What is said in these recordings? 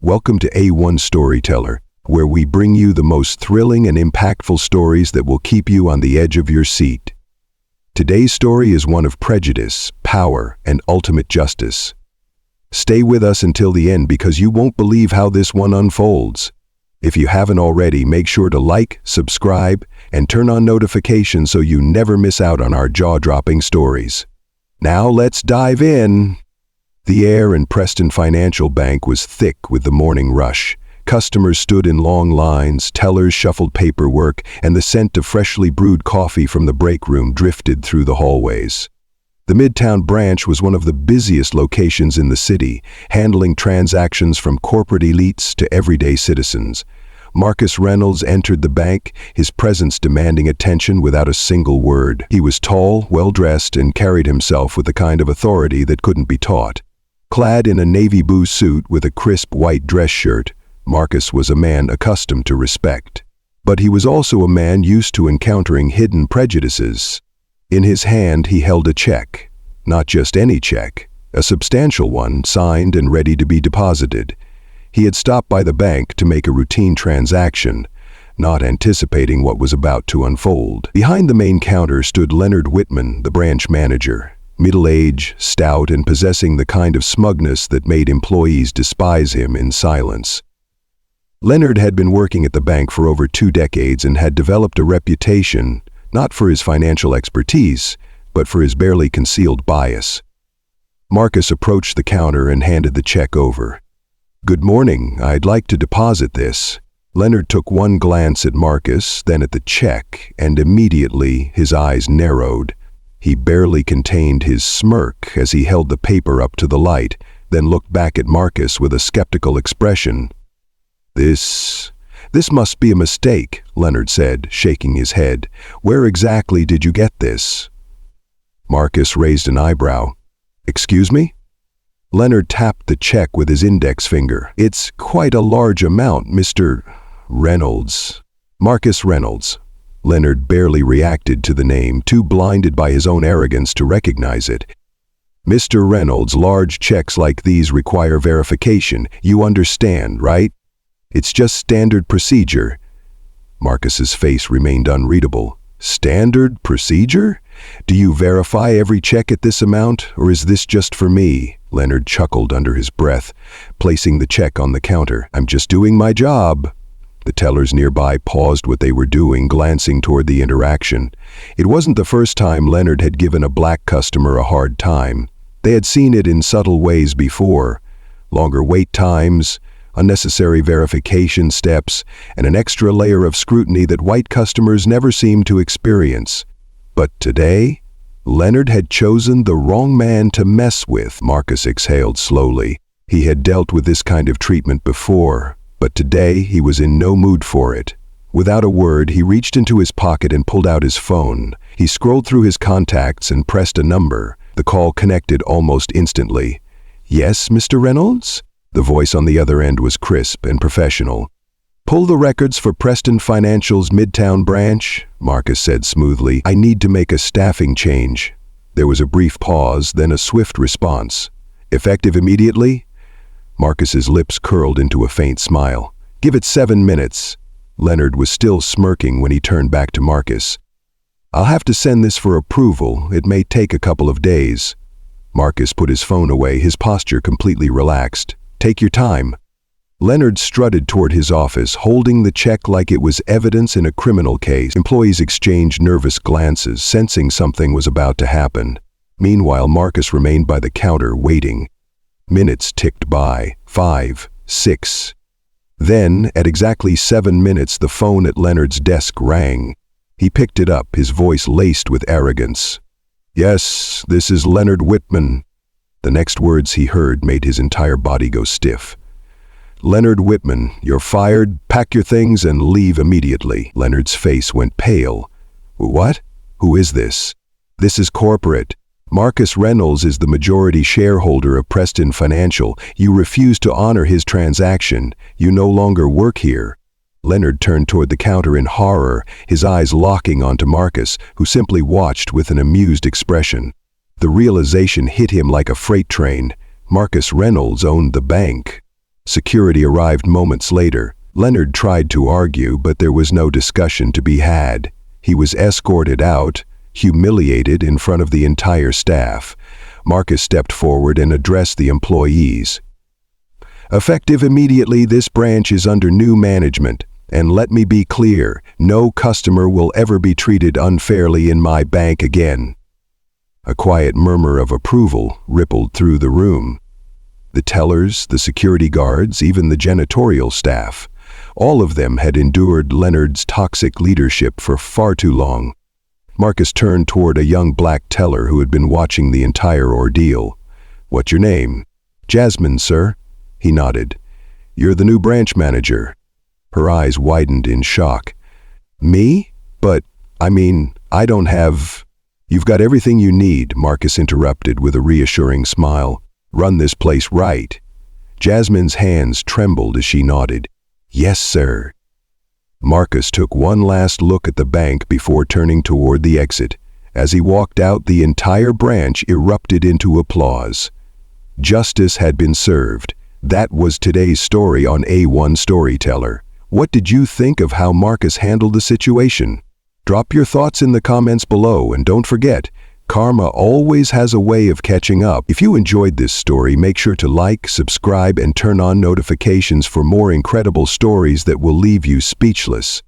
Welcome to A1 Storyteller, where we bring you the most thrilling and impactful stories that will keep you on the edge of your seat. Today's story is one of prejudice, power, and ultimate justice. Stay with us until the end because you won't believe how this one unfolds. If you haven't already, make sure to like, subscribe, and turn on notifications so you never miss out on our jaw-dropping stories. Now let's dive in. The air in Preston Financial Bank was thick with the morning rush. Customers stood in long lines, tellers shuffled paperwork, and the scent of freshly brewed coffee from the break room drifted through the hallways. The Midtown branch was one of the busiest locations in the city, handling transactions from corporate elites to everyday citizens. Marcus Reynolds entered the bank, his presence demanding attention without a single word. He was tall, well-dressed, and carried himself with the kind of authority that couldn't be taught. Clad in a navy blue suit with a crisp white dress shirt, Marcus was a man accustomed to respect. But he was also a man used to encountering hidden prejudices. In his hand he held a check. Not just any check, a substantial one, signed and ready to be deposited. He had stopped by the bank to make a routine transaction, not anticipating what was about to unfold. Behind the main counter stood Leonard Whitman, the branch manager. Middle-aged, stout, and possessing the kind of smugness that made employees despise him in silence. Leonard had been working at the bank for over 2 decades and had developed a reputation, not for his financial expertise, but for his barely concealed bias. Marcus approached the counter and handed the check over. "Good morning, I'd like to deposit this." Leonard took one glance at Marcus, then at the check, and immediately his eyes narrowed. He barely contained his smirk as he held the paper up to the light, then looked back at Marcus with a skeptical expression. This must be a mistake," Leonard said, shaking his head. "Where exactly did you get this?" Marcus raised an eyebrow. "Excuse me?" Leonard tapped the check with his index finger. "It's quite a large amount, Mr. Reynolds." "Marcus Reynolds." Leonard barely reacted to the name, too blinded by his own arrogance to recognize it. "Mr. Reynolds, large checks like these require verification. You understand, right? It's just standard procedure." Marcus's face remained unreadable. "Standard procedure? Do you verify every check at this amount, or is this just for me?" Leonard chuckled under his breath, placing the check on the counter. "I'm just doing my job." The tellers nearby paused what they were doing, glancing toward the interaction. It wasn't the first time Leonard had given a black customer a hard time. They had seen it in subtle ways before. Longer wait times, unnecessary verification steps, and an extra layer of scrutiny that white customers never seemed to experience. But today, Leonard had chosen the wrong man to mess with. Marcus exhaled slowly. He had dealt with this kind of treatment before, but today he was in no mood for it. Without a word, he reached into his pocket and pulled out his phone. He scrolled through his contacts and pressed a number. The call connected almost instantly. "Yes, Mr. Reynolds?" The voice on the other end was crisp and professional. "Pull the records for Preston Financial's Midtown branch," Marcus said smoothly. "I need to make a staffing change." There was a brief pause, then a swift response. "Effective immediately?" Marcus's lips curled into a faint smile. "Give it 7 minutes." Leonard was still smirking when he turned back to Marcus. "I'll have to send this for approval. It may take a couple of days." Marcus put his phone away, his posture completely relaxed. "Take your time." Leonard strutted toward his office, holding the check like it was evidence in a criminal case. Employees exchanged nervous glances, sensing something was about to happen. Meanwhile, Marcus remained by the counter, waiting. Minutes ticked by. 5, 6. Then, at exactly 7 minutes, the phone at Leonard's desk rang. He picked it up, his voice laced with arrogance. "Yes, this is Leonard Whitman." The next words he heard made his entire body go stiff. "Leonard Whitman, you're fired. Pack your things and leave immediately." Leonard's face went pale. "What? Who is this?" "This is corporate. Marcus Reynolds is the majority shareholder of Preston Financial. You refuse to honor his transaction. You no longer work here." Leonard turned toward the counter in horror, his eyes locking onto Marcus, who simply watched with an amused expression. The realization hit him like a freight train. Marcus Reynolds owned the bank. Security arrived moments later. Leonard tried to argue, but there was no discussion to be had. He was escorted out, humiliated in front of the entire staff. Marcus stepped forward and addressed the employees. Effective immediately, this branch is under new management. And let me be clear, no customer will ever be treated unfairly in my bank again. A quiet murmur of approval rippled through the room. The tellers, the security guards, even the janitorial staff, all of them had endured Leonard's toxic leadership for far too long. Marcus turned toward a young black teller who had been watching the entire ordeal. "What's your name?" "Jasmine, sir." He nodded. "You're the new branch manager." Her eyes widened in shock. "Me? But, I don't have—" "You've got everything you need," Marcus interrupted with a reassuring smile. "Run this place right." Jasmine's hands trembled as she nodded. "Yes, sir." Marcus took one last look at the bank before turning toward the exit. As he walked out, the entire branch erupted into applause. Justice had been served. That was today's story on A1 Storyteller. What did you think of how Marcus handled the situation? Drop your thoughts in the comments below, and don't forget, karma always has a way of catching up. If you enjoyed this story, make sure to like, subscribe, and turn on notifications for more incredible stories that will leave you speechless.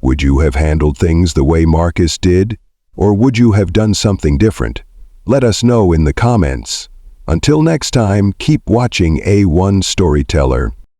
Would you have handled things the way Marcus did? Or would you have done something different? Let us know in the comments. Until next time, keep watching A1 Storyteller.